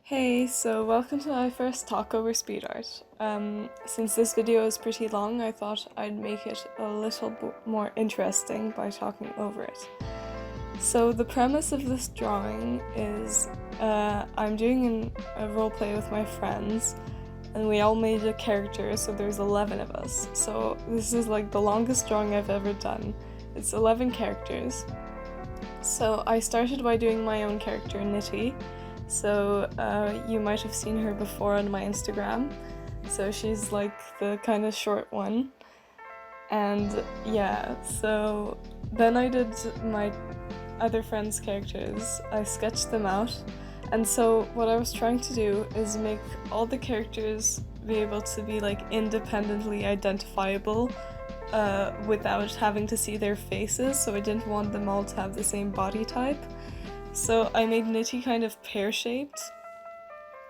Hey, so welcome to my first Talkover speedart. Since this video is pretty long, I thought I'd make it a little more interesting by talking over it. So the premise of this drawing is I'm doing a roleplay with my friends, and we all made a character, so there's 11 of us. So this is like the longest drawing I've ever done. It's 11 characters. So I started by doing my own character, Nitty. So you might have seen her before on my Instagram. So she's like the kind of short one. And yeah, so then I did my other friends' characters. I sketched them out. And so what I was trying to do is make all the characters be able to be like independently identifiable without having to see their faces. So I didn't want them all to have the same body type. So I made Nitty kind of pear-shaped,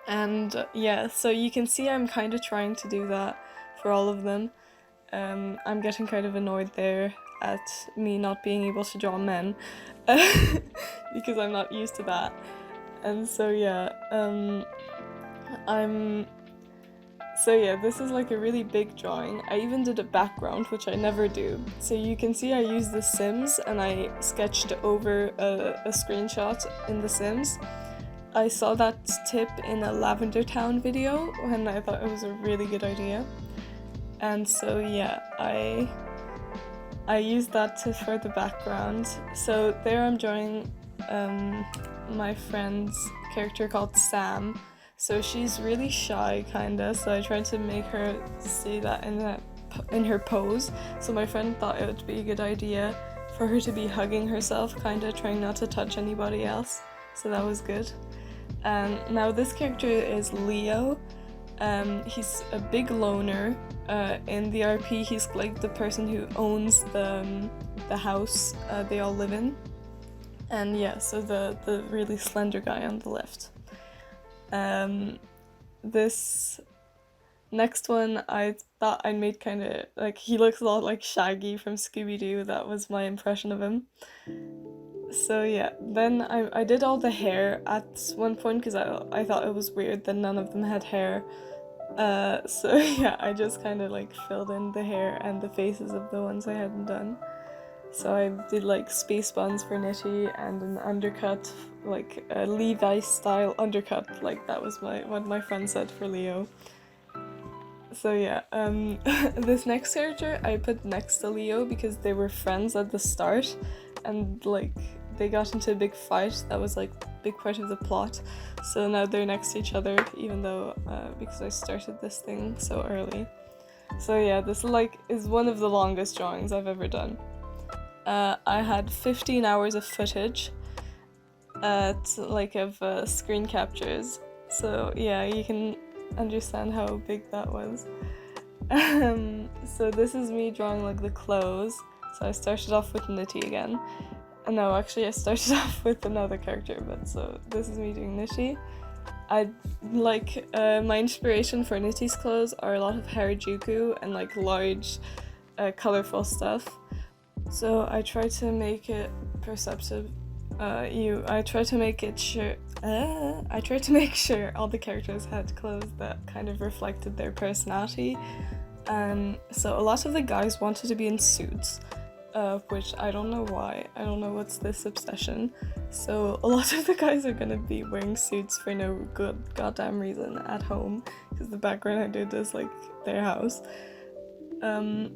and yeah, so you can see I'm kind of trying to do that for all of them. I'm getting kind of annoyed there at me not being able to draw men, because I'm not used to that. And so yeah, this is like a really big drawing. I even did a background, which I never do. So you can see I used The Sims and I sketched over a screenshot in The Sims. I saw that tip in a Lavender Town video and I thought it was a really good idea. And so yeah, I used that for the background. So there I'm drawing my friend's character called Sam. So she's really shy, kinda, so I tried to make her see that in her pose. So my friend thought it would be a good idea for her to be hugging herself, kinda, trying not to touch anybody else. So that was good. Now this character is Leo. He's a big loner. In the RP, he's like the person who owns the house they all live in. And yeah, so the really slender guy on the left. This next one I thought I made kind of like, he looks a lot like Shaggy from Scooby-Doo. That was my impression of him. So yeah, then I did all the hair at one point because I thought it was weird that none of them had hair. So yeah, I just kind of like filled in the hair and the faces of the ones I hadn't done. So I did like space buns for Nitty and an undercut, like a Levi style undercut, like that was what my friend said for Leo. So yeah, this next character I put next to Leo because they were friends at the start and like they got into a big fight. That was like a big part of the plot. So now they're next to each other, even though because I started this thing so early. So yeah, this is one of the longest drawings I've ever done. I had 15 hours of footage of screen captures, so yeah, you can understand how big that was. So this is me drawing like the clothes. So I started off with Nitty again. No, actually I started off with another character, but so this is me doing Nitty. My inspiration for Nitty's clothes are a lot of Harajuku and like large, colorful stuff. So I try to make it perceptive. I try to make sure all the characters had clothes that kind of reflected their personality. So a lot of the guys wanted to be in suits, which I don't know why. I don't know what's this obsession. So a lot of the guys are gonna be wearing suits for no good goddamn reason at home, because the background I did is like their house.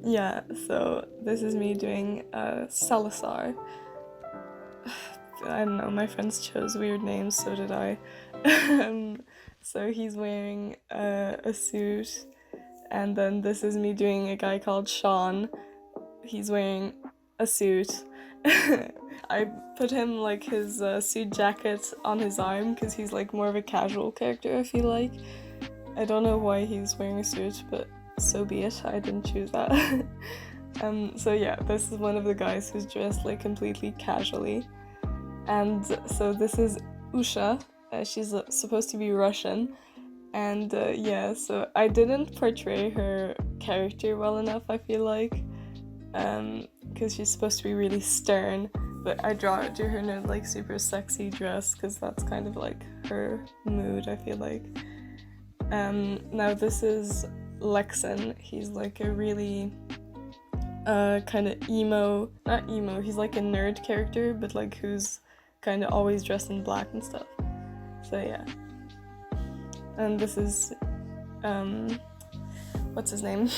Yeah, so this is me doing Salazar. I don't know, my friends chose weird names, so did I. So he's wearing a suit, and then this is me doing a guy called Sean. He's wearing a suit. I put him like his suit jacket on his arm because he's like more of a casual character, I feel like. I don't know why he's wearing a suit, but so be it, I didn't choose that. So yeah, this is one of the guys who's dressed like completely casually. And so this is Usha. She's supposed to be Russian. And yeah, so I didn't portray her character well enough, I feel like. Because she's supposed to be really stern. but I drew her in a like super sexy dress because that's kind of like her mood, I feel like. Now this is Lexon. He's like a really kind of not emo, he's like a nerd character, but like who's kind of always dressed in black and stuff. So yeah. And this is what's his name?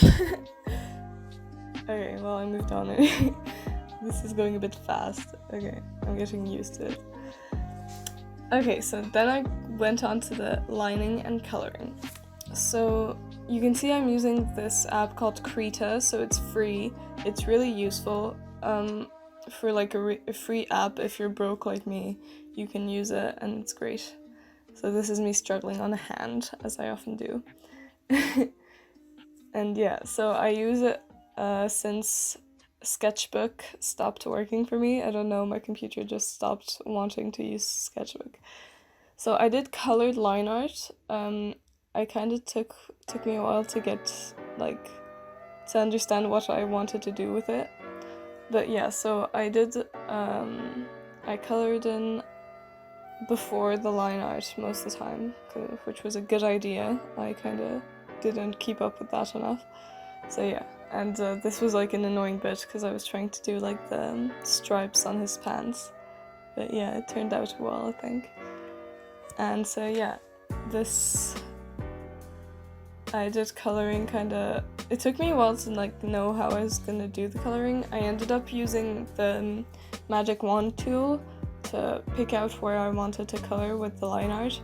Okay, well, I moved on. This is going a bit fast. Okay, I'm getting used to it. Okay, so then I went on to the lining and coloring. So you can see I'm using this app called Krita, so it's free. It's really useful for like a free app. If you're broke like me, you can use it and it's great. So this is me struggling on a hand, as I often do. And yeah, so I use it since Sketchbook stopped working for me. I don't know, my computer just stopped wanting to use Sketchbook. So I did colored line art. I kind of took me a while to get like to understand what I wanted to do with it. But yeah, so I did I colored in before the line art most of the time, which was a good idea. I kind of didn't keep up with that enough. So yeah, and this was like an annoying bit because I was trying to do like the stripes on his pants. But yeah, it turned out well, I think. And so yeah, this I did coloring kinda. It took me a while to like know how I was gonna do the coloring. I ended up using the magic wand tool to pick out where I wanted to color with the line art.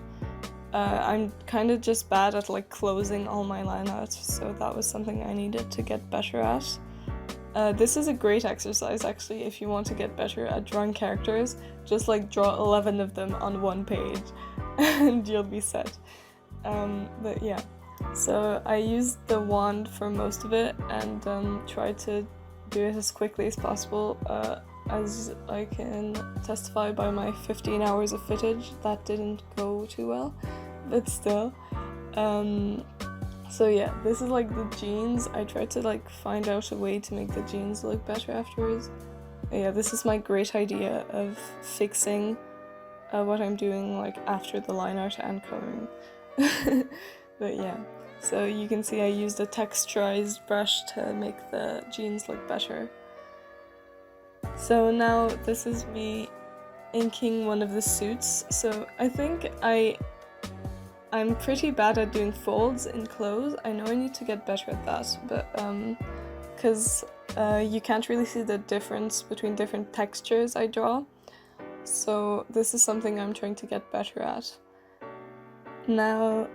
I'm kind of just bad at like closing all my line art, so that was something I needed to get better at. This is a great exercise actually if you want to get better at drawing characters. Just like draw 11 of them on one page and you'll be set. But yeah, so I used the wand for most of it and tried to do it as quickly as possible. As I can testify by my 15 hours of footage, that didn't go too well, but still. So yeah, this is like the jeans. I tried to like find out a way to make the jeans look better afterwards. Yeah, this is my great idea of fixing what I'm doing like after the line art and coloring. But yeah, so you can see I used a texturized brush to make the jeans look better. So now this is me inking one of the suits. So I think I'm pretty bad at doing folds in clothes. I know I need to get better at that, but because you can't really see the difference between different textures I draw. So this is something I'm trying to get better at. Now,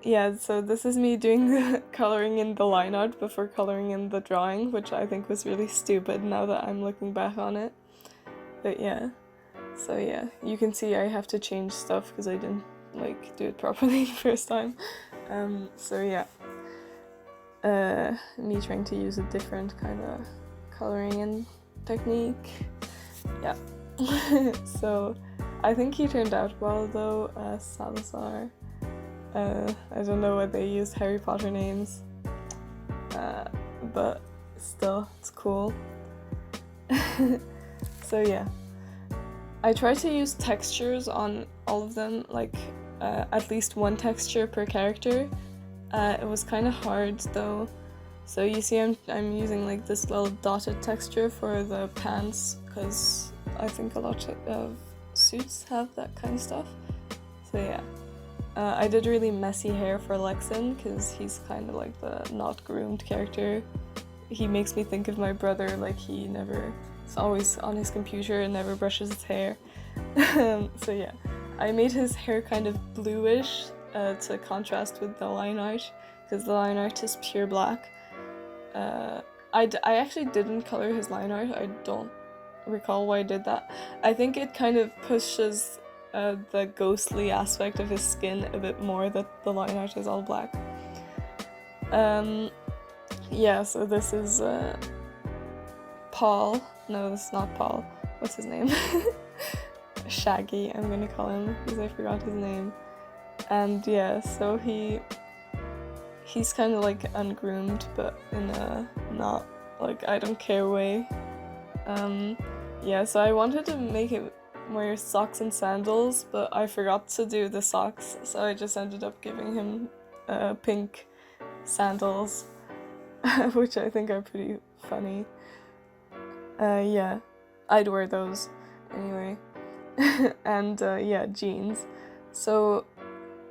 yeah, so this is me doing the coloring in the line art before coloring in the drawing, which I think was really stupid now that I'm looking back on it. But yeah, so yeah, you can see I have to change stuff because I didn't like do it properly the first time. So yeah, me trying to use a different kind of coloring in technique. Yeah. So I think he turned out well though, Salazar. I don't know why they used Harry Potter names, but still, it's cool. So yeah, I try to use textures on all of them, like at least one texture per character. It was kind of hard though. So you see I'm using like this little dotted texture for the pants because I think a lot of suits have that kind of stuff. So yeah. I did really messy hair for Lexon because he's kind of like the not groomed character. He makes me think of my brother, like he's always on his computer and never brushes his hair. So yeah, I made his hair kind of bluish to contrast with the line art because the line art is pure black. I actually didn't color his line art. I don't recall why I did that. I think it kind of pushes the ghostly aspect of his skin a bit more, that the line art is all black. Yeah, so this is Paul. No, this is not Paul. What's his name? Shaggy, I'm gonna call him because I forgot his name. And yeah, so he's kind of like ungroomed, but in a not like I don't care way. yeah, so I wanted to make it wear socks and sandals, but I forgot to do the socks, so I just ended up giving him pink sandals, which I think are pretty funny. Yeah, I'd wear those anyway. And yeah, jeans. So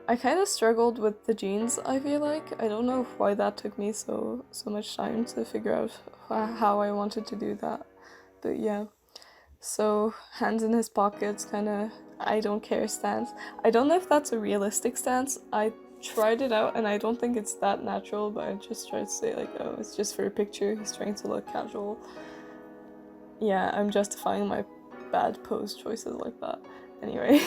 I kind of struggled with the jeans, I feel like. I don't know why that took me so much time to figure out how I wanted to do that. But yeah. So hands in his pockets, kind of I don't care stance. I don't know if that's a realistic stance. I tried it out and I don't think it's that natural, but I just tried to say like, oh, it's just for a picture. He's trying to look casual. Yeah, I'm justifying my bad pose choices like that. Anyway.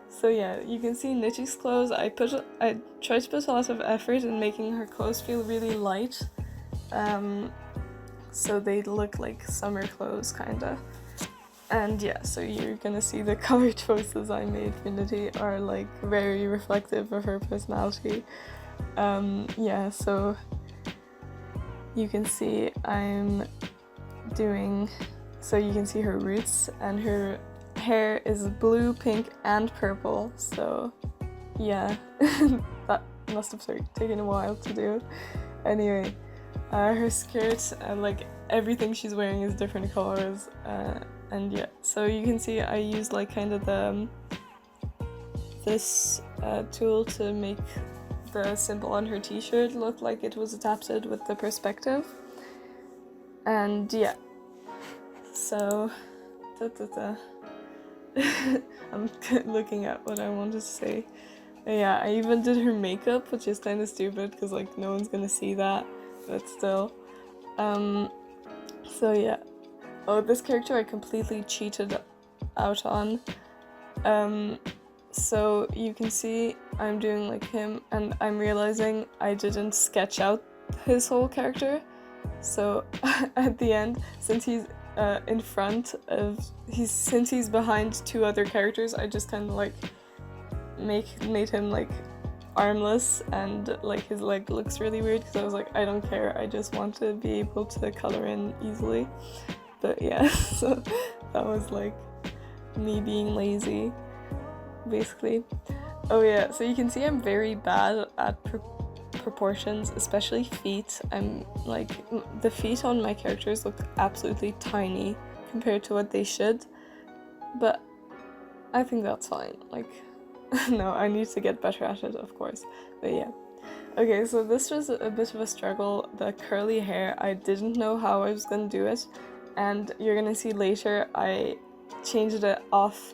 So yeah, you can see Nichi's clothes. I tried to put a lot of effort in making her clothes feel really light. So they look like summer clothes kinda. And yeah, so you're gonna see the color choices I made for Nidhi are like very reflective of her personality. Yeah, so you can see so you can see her roots, and her hair is blue, pink, and purple, so yeah, that must have taken a while to do. Anyway, her skirt and like everything she's wearing is different colors, and yeah, so you can see I used like kind of this tool to make the symbol on her t-shirt look like it was adapted with the perspective. And yeah, so I'm looking at what I wanted to say. Yeah, I even did her makeup, which is kind of stupid because like no one's gonna see that, but still. So yeah. Oh, this character I completely cheated out on. So you can see I'm doing like him, and I'm realizing I didn't sketch out his whole character. So at the end, since he's in front of since he's behind two other characters, I just kind of like made him like armless, and like his leg looks really weird because I was like, I don't care, I just want to be able to color in easily. But yeah, so that was like me being lazy, basically. Oh yeah, so you can see I'm very bad at proportions, especially feet. I'm like, the feet on my characters look absolutely tiny compared to what they should, but I think that's fine. Like, no, I need to get better at it, of course, but yeah. Okay, so this was a bit of a struggle. The curly hair, I didn't know how I was gonna do it, and you're gonna see later I changed it off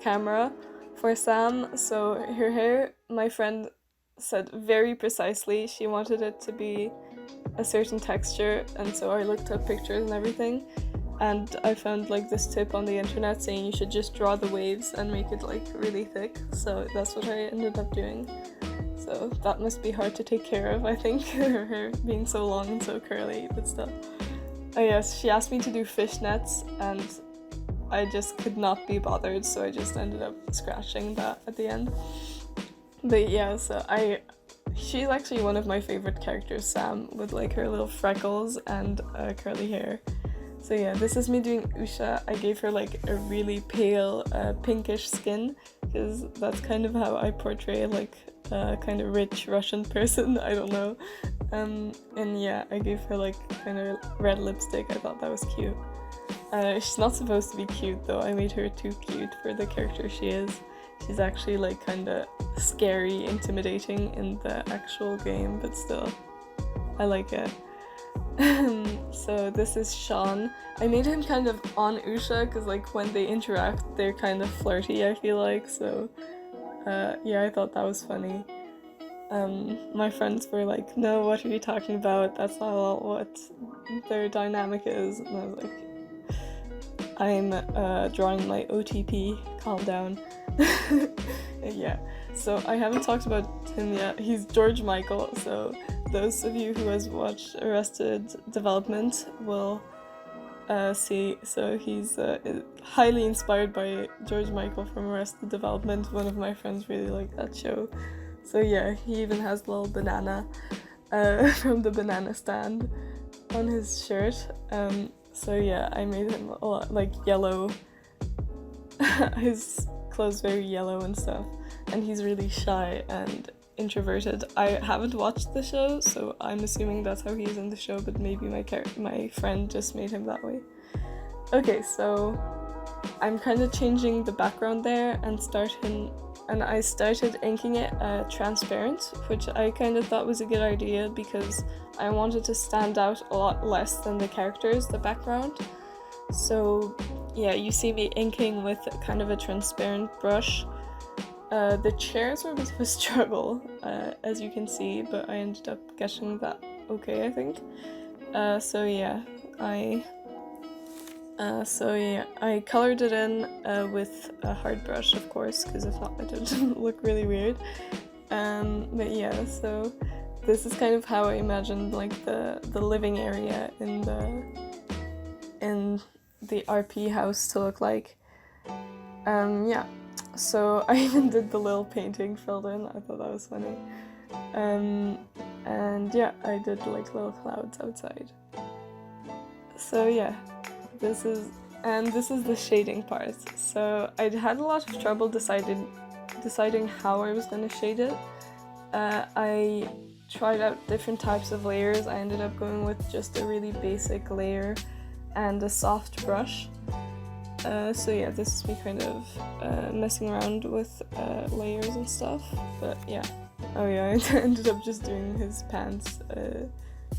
camera for Sam. So her hair, my friend said very precisely she wanted it to be a certain texture, and so I looked up pictures and everything, and I found like this tip on the internet saying you should just draw the waves and make it like really thick, so that's what I ended up doing. So that must be hard to take care of, I think, her hair being so long and so curly, but still. Oh yes, she asked me to do fishnets, and I just could not be bothered, so I just ended up scratching that at the end. But yeah, so she's actually one of my favorite characters, Sam, with like her little freckles and curly hair. So yeah, this is me doing Usha. I gave her like a really pale pinkish skin, because that's kind of how I portray like a kind of rich Russian person, I don't know. And yeah, I gave her like kind of red lipstick. I thought that was cute. She's not supposed to be cute though. I made her too cute for the character she is. She's actually like kind of scary, intimidating in the actual game, but still, I like it. So this is Sean. I made him kind of on Usha because like when they interact they're kind of flirty, I feel like, so yeah, I thought that was funny. My friends were like, no, what are you talking about? That's not all what their dynamic is. And I was like, I'm drawing my OTP, calm down. Yeah, so I haven't talked about him yet. He's George Michael, so those of you who has watched Arrested Development will see. So he's highly inspired by George Michael from Arrested Development. One of my friends really liked that show. So yeah, he even has a little banana from the banana stand on his shirt. So yeah, I made him a lot like yellow, his clothes very yellow and stuff, and he's really shy and introverted. I haven't watched the show, so I'm assuming that's how he is in the show, but maybe my friend just made him that way. Okay, so I'm kind of changing the background there and I started inking it transparent, which I kind of thought was a good idea because I wanted to stand out a lot less than the characters, the background. So yeah, you see me inking with kind of a transparent brush. The chairs were a bit of a struggle, as you can see, but I ended up getting that okay, I think. So yeah, I colored it in with a hard brush, of course, because if not, it would look really weird. But yeah, so this is kind of how I imagined like the living area in the RP house to look like. Yeah. So I even did the little painting filled in. I thought that was funny. And yeah, I did like little clouds outside. So yeah, this is the shading part. So I had a lot of trouble deciding how I was going to shade it. I tried out different types of layers. I ended up going with just a really basic layer and a soft brush. So yeah, this is me kind of messing around with layers and stuff, but yeah. Oh yeah, I ended up just doing his pants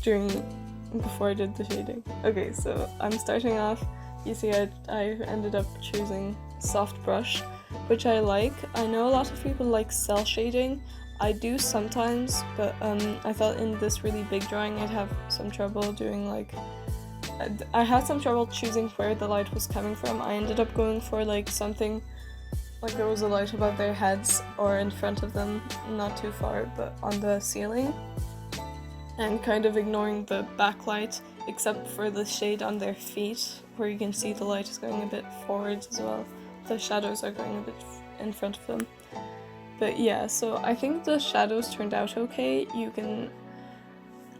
before I did the shading. Okay, so I'm starting off. You see I ended up choosing soft brush, which I like. I know a lot of people like cell shading. I do sometimes, but I thought in this really big drawing I'd have some trouble doing like I had some trouble choosing where the light was coming from. I ended up going for like something like there was a light above their heads or in front of them, not too far, but on the ceiling, and kind of ignoring the backlight except for the shade on their feet where you can see the light is going a bit forwards as well. The shadows are going a bit in front of them. But yeah, so I think the shadows turned out okay.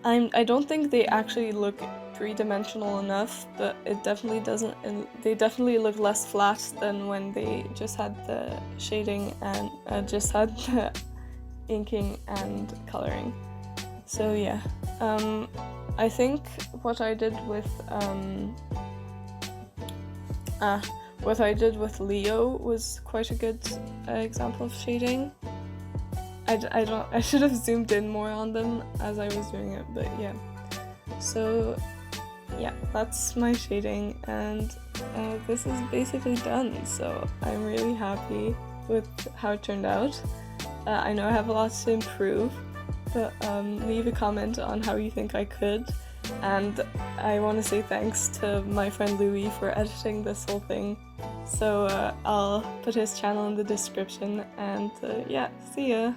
I don't think they actually look three-dimensional enough, but it definitely doesn't. They definitely look less flat than when they just had the shading and just had the inking and coloring. So yeah, I think what I did with Leo was quite a good example of shading. I should have zoomed in more on them as I was doing it, but yeah. So yeah, that's my shading, and this is basically done. So I'm really happy with how it turned out. I know I have a lot to improve, but leave a comment on how you think I could. And I want to say thanks to my friend Louis for editing this whole thing. So I'll put his channel in the description, and yeah, see ya!